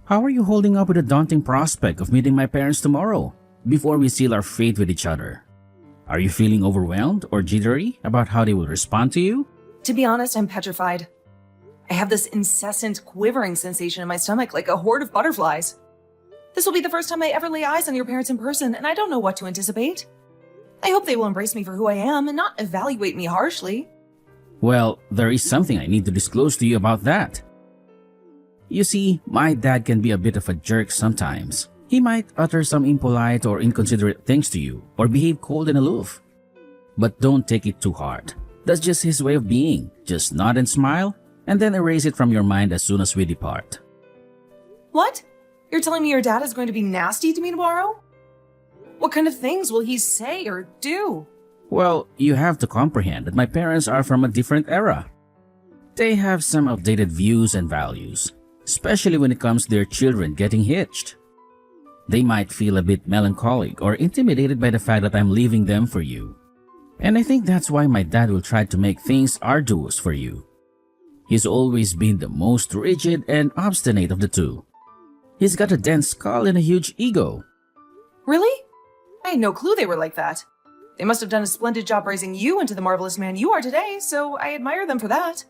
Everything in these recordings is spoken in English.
How are you holding up with the daunting prospect of meeting my parents tomorrow, before we seal our fate with each other? Are you feeling overwhelmed or jittery about how they will respond to you? To be honest, I'm petrified. I have this incessant quivering sensation in my stomach like a horde of butterflies. This will be the first time I ever lay eyes on your parents in person, and I don't know what to anticipate. I hope they will embrace me for who I am and not evaluate me harshly. Well, there is something I need to disclose to you about that. You see, my dad can be a bit of a jerk sometimes. He might utter some impolite or inconsiderate things to you, or behave cold and aloof. But don't take it too hard. That's just his way of being. Just nod and smile, and then erase it from your mind as soon as we depart. What? You're telling me your dad is going to be nasty to me tomorrow? What kind of things will he say or do? Well, you have to comprehend that my parents are from a different era. They have some outdated views and values, especially when it comes to their children getting hitched. They might feel a bit melancholic or intimidated by the fact that I'm leaving them for you. And I think that's why my dad will try to make things arduous for you. He's always been the most rigid and obstinate of the two. He's got a dense skull and a huge ego. Really? I had no clue they were like that. They must have done a splendid job raising you into the marvelous man you are today, so I admire them for that.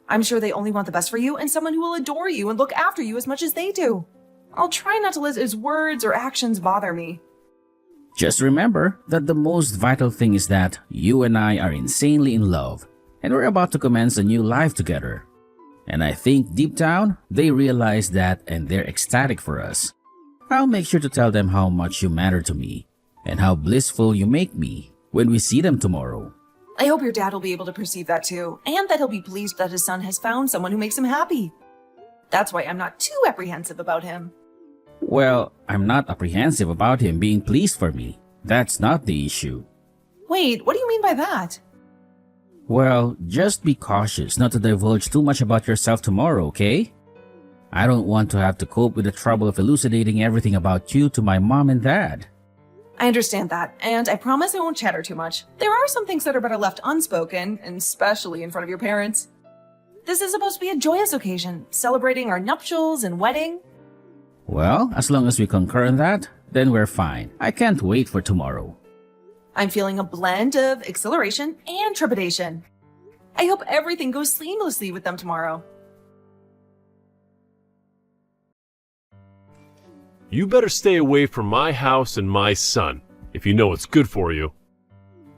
I'm sure they only want the best for you and someone who will adore you and look after you as much as they do. I'll try not to let his words or actions bother me. Just remember that the most vital thing is that you and I are insanely in love, and we're about to commence a new life together. And I think deep down, they realize that and they're ecstatic for us. I'll make sure to tell them how much you matter to me, and how blissful you make me when we see them tomorrow. I hope your dad will be able to perceive that too, and that he'll be pleased that his son has found someone who makes him happy. That's why I'm not too apprehensive about him. Well, I'm not apprehensive about him being pleased for me. That's not the issue. Wait, what do you mean by that? Well, just be cautious not to divulge too much about yourself tomorrow, okay? I don't want to have to cope with the trouble of elucidating everything about you to my mom and dad. I understand that, and I promise I won't chatter too much. There are some things that are better left unspoken, and especially in front of your parents. This is supposed to be a joyous occasion, celebrating our nuptials and wedding. Well, as long as we concur in that, then we're fine. I can't wait for tomorrow. I'm feeling a blend of exhilaration and trepidation. I hope everything goes seamlessly with them tomorrow. You better stay away from my house and my son, if you know what's good for you.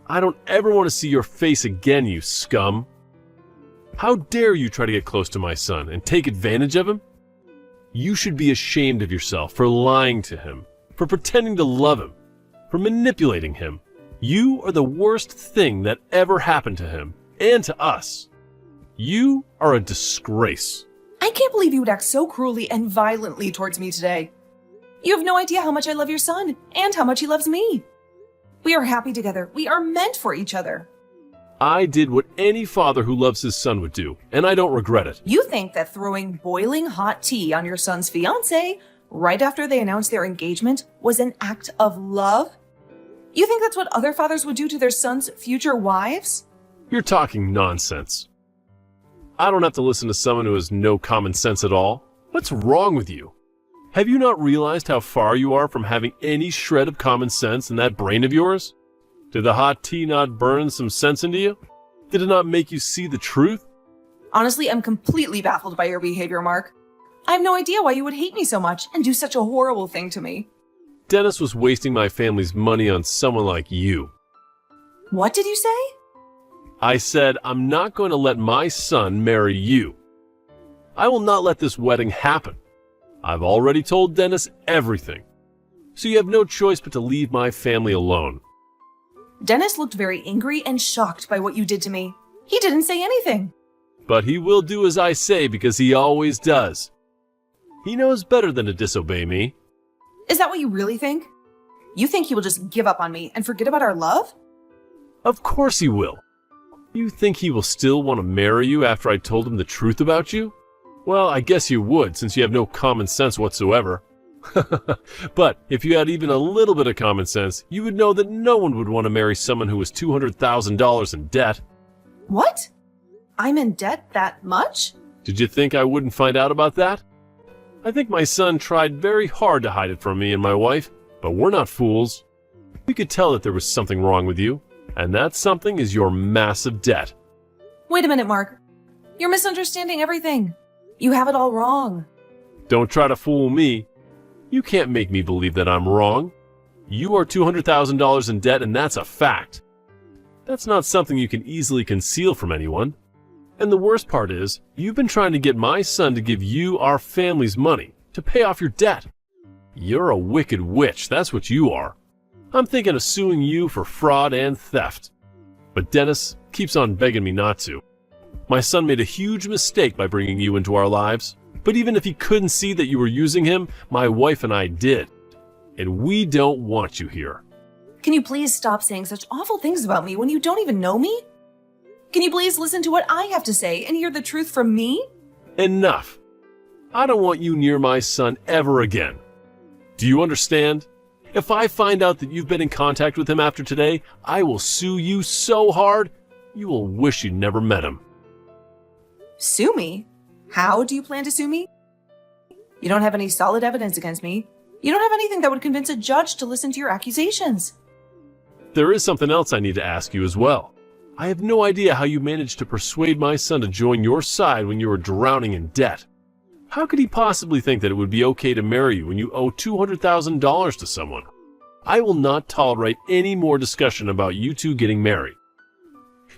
I don't ever want to see your face again, you scum. How dare you try to get close to my son and take advantage of him? You should be ashamed of yourself for lying to him, for pretending to love him, for manipulating him. You are the worst thing that ever happened to him, and to us. You are a disgrace. I can't believe you would act so cruelly and violently towards me today. You have no idea how much I love your son, and how much he loves me. We are happy together. We are meant for each other. I did what any father who loves his son would do, and I don't regret it. You think that throwing boiling hot tea on your son's fiancée right after they announced their engagement was an act of love? You think that's what other fathers would do to their sons' future wives? You're talking nonsense. I don't have to listen to someone who has no common sense at all. What's wrong with you? Have you not realized how far you are from having any shred of common sense in that brain of yours? Did the hot tea not burn some sense into you? Did it not make you see the truth? Honestly, I'm completely baffled by your behavior, Mark. I have no idea why you would hate me so much and do such a horrible thing to me. Dennis was wasting my family's money on someone like you. What did you say? I said, I'm not going to let my son marry you. I will not let this wedding happen. I've already told Dennis everything. So you have no choice but to leave my family alone. Dennis looked very angry and shocked by what you did to me. He didn't say anything. But he will do as I say because he always does. He knows better than to disobey me. Is that what you really think? You think he will just give up on me and forget about our love? Of course he will. You think he will still want to marry you after I told him the truth about you? Well, I guess you would, since you have no common sense whatsoever. But if you had even a little bit of common sense, you would know that no one would want to marry someone who was $200,000 in debt. What? I'm in debt that much? Did you think I wouldn't find out about that? I think my son tried very hard to hide it from me and my wife, but we're not fools. We could tell that there was something wrong with you, and that something is your massive debt. Wait a minute, Mark. You're misunderstanding everything. You have it all wrong. Don't try to fool me. You can't make me believe that I'm wrong. You are $200,000 in debt, and that's a fact. That's not something you can easily conceal from anyone. And the worst part is, you've been trying to get my son to give you our family's money to pay off your debt. You're a wicked witch, that's what you are. I'm thinking of suing you for fraud and theft. But Dennis keeps on begging me not to. My son made a huge mistake by bringing you into our lives. But even if he couldn't see that you were using him, my wife and I did. And we don't want you here. Can you please stop saying such awful things about me when you don't even know me? Can you please listen to what I have to say and hear the truth from me? Enough. I don't want you near my son ever again. Do you understand? If I find out that you've been in contact with him after today, I will sue you so hard, you will wish you'd never met him. Sue me? How do you plan to sue me? You don't have any solid evidence against me. You don't have anything that would convince a judge to listen to your accusations. There is something else I need to ask you as well. I have no idea how you managed to persuade my son to join your side when you were drowning in debt. How could he possibly think that it would be okay to marry you when you owe $200,000 to someone? I will not tolerate any more discussion about you two getting married.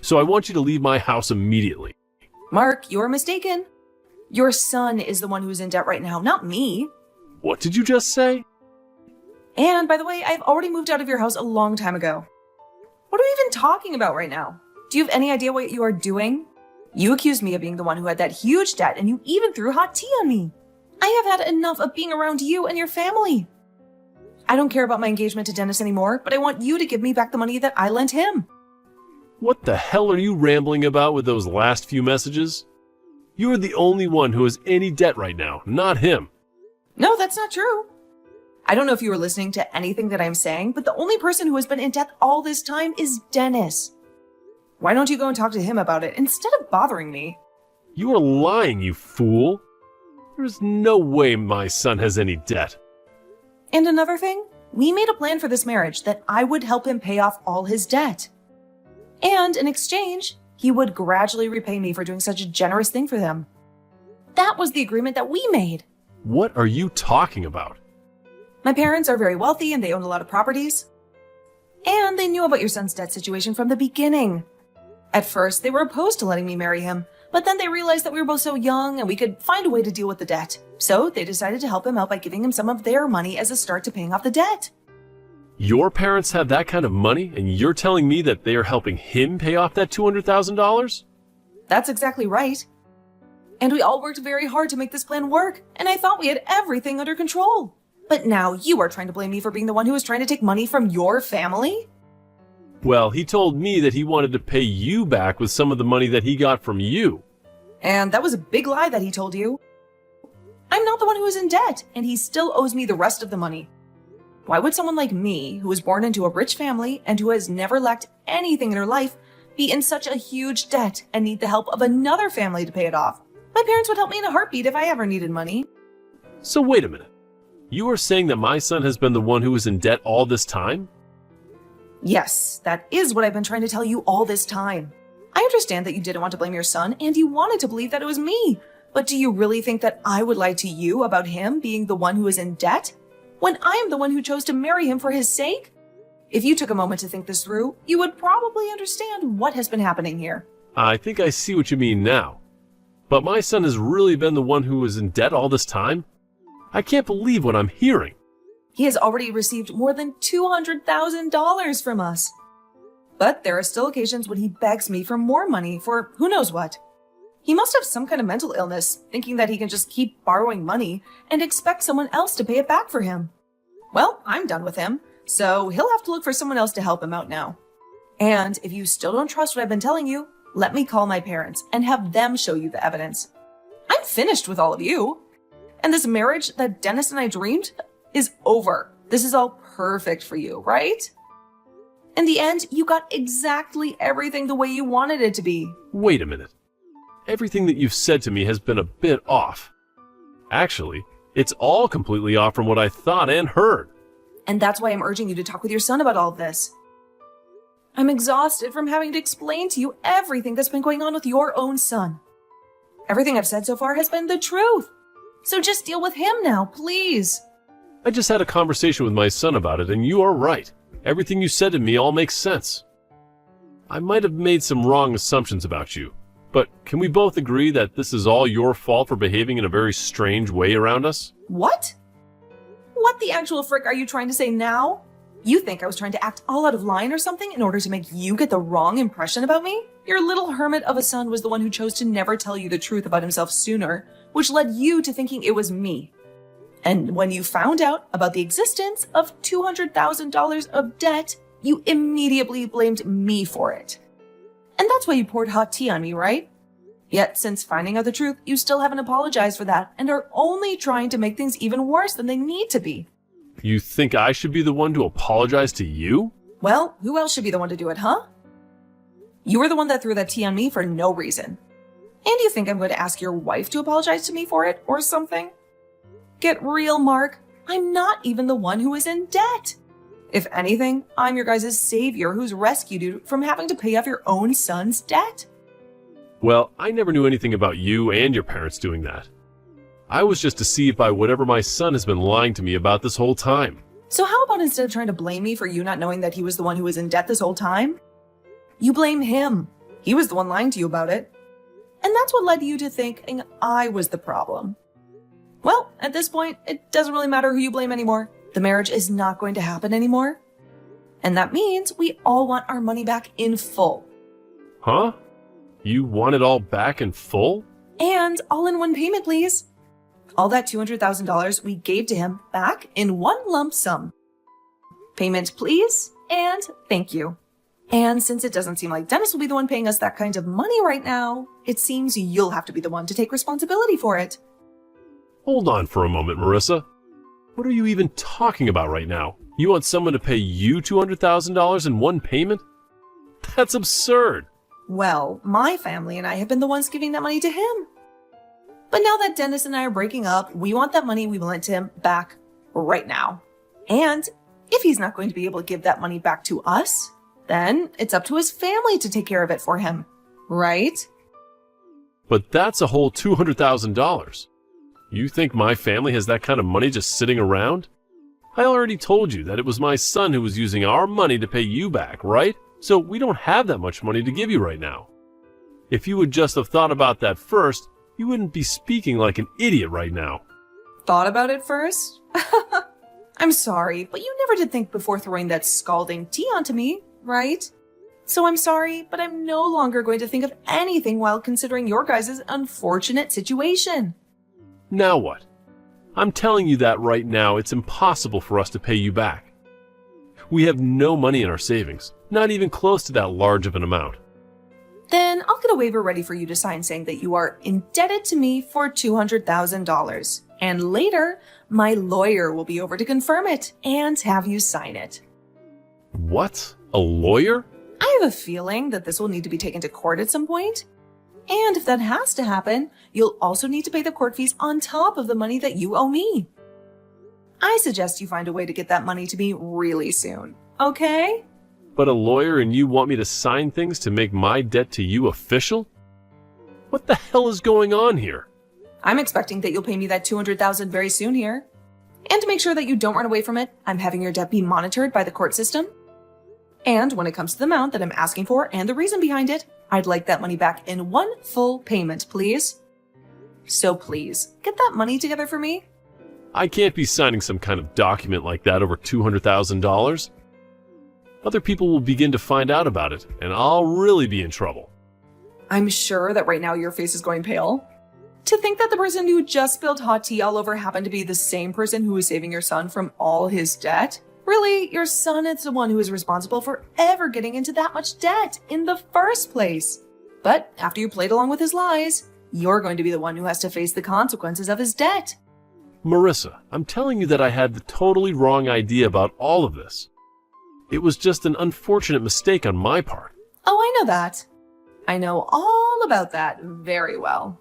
So I want you to leave my house immediately. Mark, you're mistaken. Your son is the one who's in debt right now, not me. What did you just say? And by the way, I've already moved out of your house a long time ago. What are we even talking about right now? Do you have any idea what you are doing? You accused me of being the one who had that huge debt, and you even threw hot tea on me. I have had enough of being around you and your family. I don't care about my engagement to Dennis anymore, but I want you to give me back the money that I lent him. What the hell are you rambling about with those last few messages? You are the only one who has any debt right now, not him. No, that's not true. I don't know if you were listening to anything that I'm saying, but the only person who has been in debt all this time is Dennis. Why don't you go and talk to him about it instead of bothering me? You are lying, you fool. There's no way my son has any debt. And another thing, we made a plan for this marriage that I would help him pay off all his debt. And in exchange, he would gradually repay me for doing such a generous thing for them. That was the agreement that we made. What are you talking about? My parents are very wealthy and they own a lot of properties. And they knew about your son's debt situation from the beginning. At first, they were opposed to letting me marry him, but then they realized that we were both so young and we could find a way to deal with the debt. So they decided to help him out by giving him some of their money as a start to paying off the debt. Your parents have that kind of money, and you're telling me that they are helping him pay off that $200,000? That's exactly right. And we all worked very hard to make this plan work, and I thought we had everything under control. But now you are trying to blame me for being the one who was trying to take money from your family? Well, he told me that he wanted to pay you back with some of the money that he got from you. And that was a big lie that he told you. I'm not the one who is in debt, and he still owes me the rest of the money. Why would someone like me, who was born into a rich family and who has never lacked anything in her life, be in such a huge debt and need the help of another family to pay it off? My parents would help me in a heartbeat if I ever needed money. So wait a minute. You are saying that my son has been the one who was in debt all this time? Yes, that is what I've been trying to tell you all this time. I understand that you didn't want to blame your son and you wanted to believe that it was me. But do you really think that I would lie to you about him being the one who is in debt, when I am the one who chose to marry him for his sake? If you took a moment to think this through, you would probably understand what has been happening here. I think I see what you mean now. But my son has really been the one who was in debt all this time? I can't believe what I'm hearing. He has already received more than $200,000 from us. But there are still occasions when he begs me for more money for who knows what. He must have some kind of mental illness, thinking that he can just keep borrowing money and expect someone else to pay it back for him. Well, I'm done with him, so he'll have to look for someone else to help him out now. And if you still don't trust what I've been telling you, let me call my parents and have them show you the evidence. I'm finished with all of you. And this marriage that Dennis and I dreamed is over. This is all perfect for you, right? In the end, you got exactly everything the way you wanted it to be. Wait a minute. Everything that you've said to me has been a bit off. Actually, It's all completely off from what I thought and heard. And that's why I'm urging you to talk with your son about all of this. I'm exhausted from having to explain to you everything that's been going on with your own son. Everything I've said so far has been the truth. So just deal with him now, please. I just had a conversation with my son about it, and you are right. Everything you said to me all makes sense. I might have made some wrong assumptions about you, but can we both agree that this is all your fault for behaving in a very strange way around us? What? What the actual frick are you trying to say now? You think I was trying to act all out of line or something in order to make you get the wrong impression about me? Your little hermit of a son was the one who chose to never tell you the truth about himself sooner, which led you to thinking it was me. And when you found out about the existence of $200,000 of debt, you immediately blamed me for it. And that's why you poured hot tea on me, right? Yet, since finding out the truth, you still haven't apologized for that and are only trying to make things even worse than they need to be. You think I should be the one to apologize to you? Well, who else should be the one to do it, huh? You were the one that threw that tea on me for no reason. And you think I'm going to ask your wife to apologize to me for it or something? Get real, Mark. I'm not even the one who is in debt. If anything, I'm your guys' savior who's rescued you from having to pay off your own son's debt. Well, I never knew anything about you and your parents doing that. I was just deceived by whatever my son has been lying to me about this whole time. So how about instead of trying to blame me for you not knowing that he was the one who was in debt this whole time, you blame him. He was the one lying to you about it. And that's what led you to thinking I was the problem. Well, at this point, it doesn't really matter who you blame anymore. The marriage is not going to happen anymore. And that means we all want our money back in full. Huh? You want it all back in full? And all in one payment, please. All that $200,000 we gave to him back in one lump sum. Payment, please, and thank you. And since it doesn't seem like Dennis will be the one paying us that kind of money right now, it seems you'll have to be the one to take responsibility for it. Hold on for a moment, Marissa. What are you even talking about right now? You want someone to pay you $200,000 in one payment? That's absurd. Well, my family and I have been the ones giving that money to him. But now that Dennis and I are breaking up, we want that money we lent to him back right now. And if he's not going to be able to give that money back to us, then it's up to his family to take care of it for him, right? But that's a whole $200,000. You think my family has that kind of money just sitting around? I already told you that it was my son who was using our money to pay you back, right? So we don't have that much money to give you right now. If you would just have thought about that first, you wouldn't be speaking like an idiot right now. Thought about it first? I'm sorry, but you never did think before throwing that scalding tea onto me, right? So I'm sorry, but I'm no longer going to think of anything while considering your guys' unfortunate situation. Now what? I'm telling you that right now it's impossible for us to pay you back. We have no money in our savings, not even close to that large of an amount. Then I'll get a waiver ready for you to sign saying that you are indebted to me for $200,000. And later, my lawyer will be over to confirm it and have you sign it. What? A lawyer? I have a feeling that this will need to be taken to court at some point. And if that has to happen, you'll also need to pay the court fees on top of the money that you owe me. I suggest you find a way to get that money to me really soon, okay? But a lawyer and you want me to sign things to make my debt to you official? What the hell is going on here? I'm expecting that you'll pay me that $200,000 very soon here. And to make sure that you don't run away from it, I'm having your debt be monitored by the court system. And when it comes to the amount that I'm asking for and the reason behind it, I'd like that money back in one full payment, please. So please, get that money together for me. I can't be signing some kind of document like that over $200,000. Other people will begin to find out about it, and I'll really be in trouble. I'm sure that right now your face is going pale. To think that the person who just spilled hot tea all over happened to be the same person who was saving your son from all his debt? Really, your son is the one who is responsible for ever getting into that much debt in the first place. But after you played along with his lies, you're going to be the one who has to face the consequences of his debt. Marissa, I'm telling you that I had the totally wrong idea about all of this. It was just an unfortunate mistake on my part. Oh, I know that. I know all about that very well.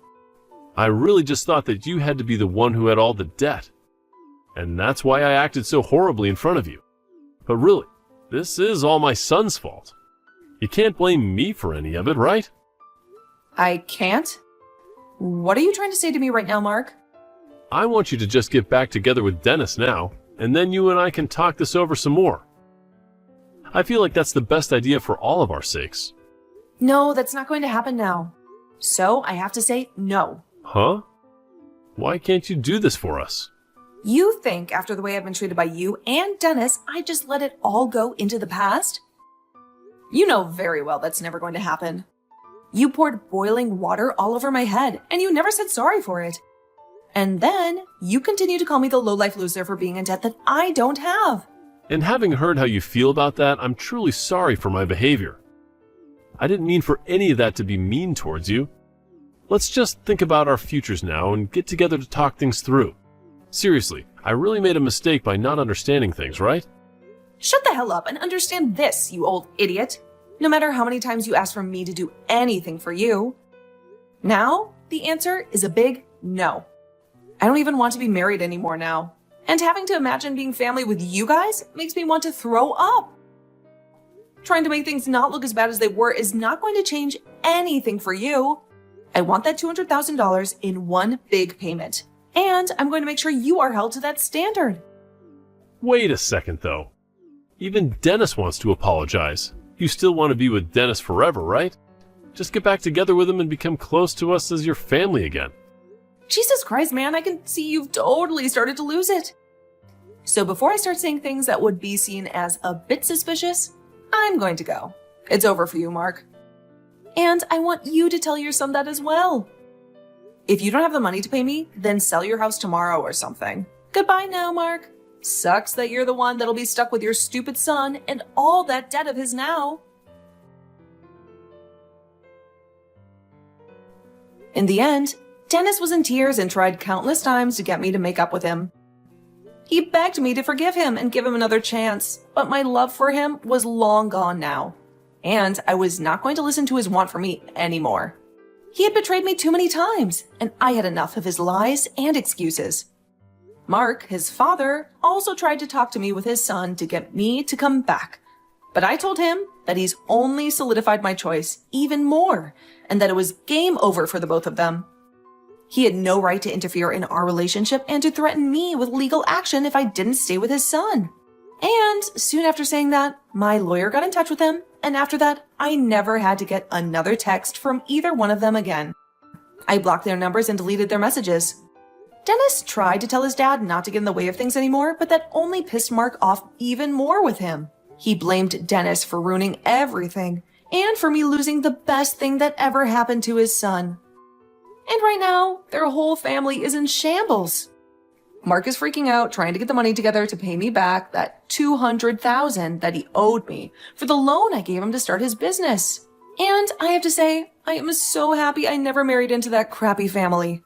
I really just thought that you had to be the one who had all the debt. And that's why I acted so horribly in front of you. But really, this is all my son's fault. You can't blame me for any of it, right? I can't? What are you trying to say to me right now, Mark? I want you to just get back together with Dennis now, and then you and I can talk this over some more. I feel like that's the best idea for all of our sakes. No, that's not going to happen now. So I have to say no. Huh? Why can't you do this for us? You think after the way I've been treated by you and Dennis, I just let it all go into the past? You know very well that's never going to happen. You poured boiling water all over my head, and you never said sorry for it. And then you continue to call me the lowlife loser for being in debt that I don't have. And having heard how you feel about that, I'm truly sorry for my behavior. I didn't mean for any of that to be mean towards you. Let's just think about our futures now and get together to talk things through. Seriously, I really made a mistake by not understanding things, right? Shut the hell up and understand this, you old idiot. No matter how many times you ask for me to do anything for you. Now, the answer is a big no. I don't even want to be married anymore now. And having to imagine being family with you guys makes me want to throw up. Trying to make things not look as bad as they were is not going to change anything for you. I want that $200,000 in one big payment. And I'm going to make sure you are held to that standard. Wait a second, though. Even Dennis wants to apologize. You still want to be with Dennis forever, right? Just get back together with him and become close to us as your family again. Jesus Christ, man, I can see you've totally started to lose it. So before I start saying things that would be seen as a bit suspicious, I'm going to go. It's over for you, Mark. And I want you to tell your son that as well. If you don't have the money to pay me, then sell your house tomorrow or something. Goodbye now, Mark. Sucks that you're the one that'll be stuck with your stupid son and all that debt of his now. In the end, Dennis was in tears and tried countless times to get me to make up with him. He begged me to forgive him and give him another chance, but my love for him was long gone now, and I was not going to listen to his want for me anymore. He had betrayed me too many times, and I had enough of his lies and excuses. Mark, his father, also tried to talk to me with his son to get me to come back, but I told him that he's only solidified my choice even more, and that it was game over for the both of them. He had no right to interfere in our relationship and to threaten me with legal action if I didn't stay with his son. And soon after saying that, my lawyer got in touch with him, and after that, I never had to get another text from either one of them again. I blocked their numbers and deleted their messages. Dennis tried to tell his dad not to get in the way of things anymore, but that only pissed Mark off even more with him. He blamed Dennis for ruining everything, and for me losing the best thing that ever happened to his son. And right now, their whole family is in shambles. Mark is freaking out, trying to get the money together to pay me back that $200,000 that he owed me for the loan I gave him to start his business. And I have to say, I am so happy I never married into that crappy family.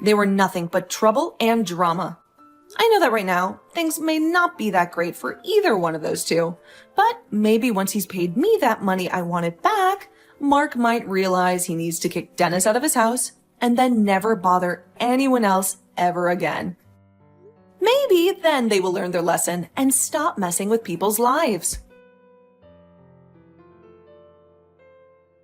They were nothing but trouble and drama. I know that right now, things may not be that great for either one of those two, but maybe once he's paid me that money I wanted back, Mark might realize he needs to kick Dennis out of his house and then never bother anyone else ever again. Maybe then they will learn their lesson and stop messing with people's lives.